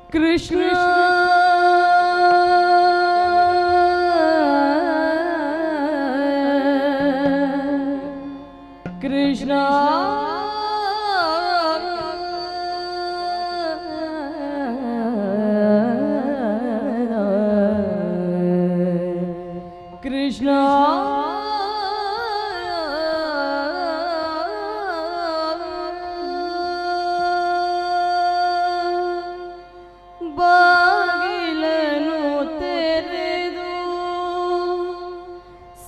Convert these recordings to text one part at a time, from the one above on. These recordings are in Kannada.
ಕೃಷ್ಣ ಕೃಷ್ಣ ಕೃಷ್ಣ ಬಾಗಿಲನು ತೆರೆದು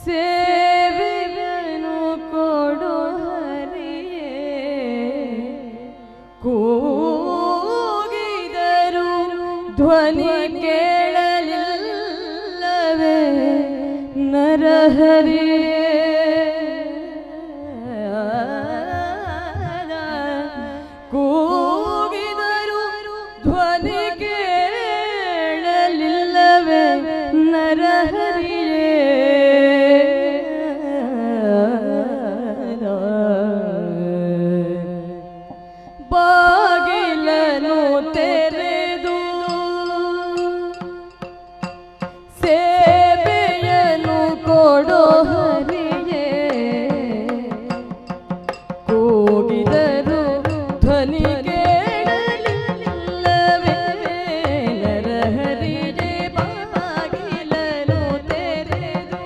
ಸೇವೆಯನ್ನು ಕೊಡು ಹರಿಯೇ ಕೂಗಿದರು ಧ್ವನಿ ಕೇಳಲಿಲ್ಲವೇ ನರಹರಿಯೇ ಕೂಗಿದರು ಧ್ವನಿ ಕೇಳಲಿಲ್ಲವೇ ನರಹರಿಯೇ ಬಾಗಿಲನು ತೆರೆದು ಸೇವೆಯನ್ನು ಕೊಡೋ ಹರಿಯೇ ಕೂಗಿದರು ಧ್ವನಿ ಕೇಳಲಿಲ್ಲವೇ ನರಹರಿಯೇ ಬಾಗಿಲನು ತೆರೆದು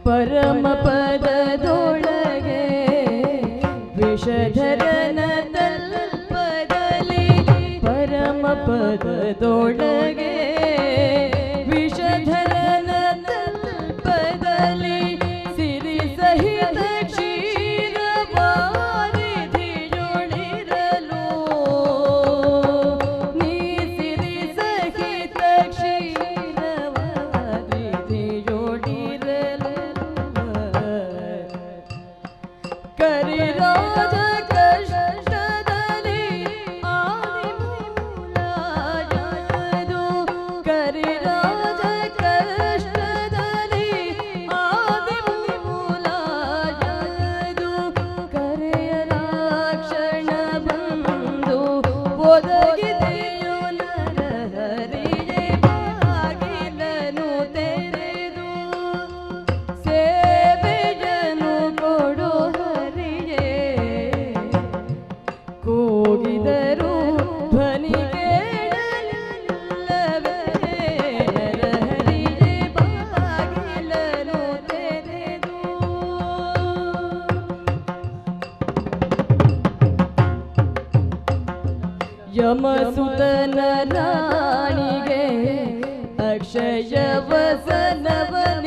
ಪರಮ ಪದದೊಳಗೆ ವಿಷಧರನ ತಲ್ಪದಲ್ಲಿ ಪರಮ ಪದದೊಳಗೆ ವಿಷಧರನ ತಲ್ಪದಲ್ಲಿ ಸಿರಿ ಸಹಿತ ಕ್ಷೀರವಾರಿಧಿಯೊಳಿರಲು ನೀ ಸಿರಿ ಸಹಿತ ಕ್ಷೀರವಾರಿಧಿಯೊಳಿರಲು ಕರಿರಾಜ ಕಷ್ಟದಲ್ಲಿ ಆದಿಮೂಲಾಯದು ಕರಿರಾಜ ಕಷ್ಟದಲ್ಲಿ ಆದಿಮೂಲಾಯದು ಕರೆಯಲಾಕ್ಷಣ ಬಂದು ಒದಗಿದೆಯೋ ನರಹರಿಯೇ ಬಾಗಿಲನು ತೆರೆದು ಸೇವೆಯನ್ನು ಕೊಡು ಹರಿಯೇ ಕೂಗಿದರು ಧ್ವನಿ ಕೇಳಲಿಲ್ಲವೇ ನರಹರಿಯೇ ಬಾಗಿಲನು ತೆರೆದು ಯಮಸುತನ ರಾಣಿಗೆ ಅಕ್ಷಯ ವಸನವನ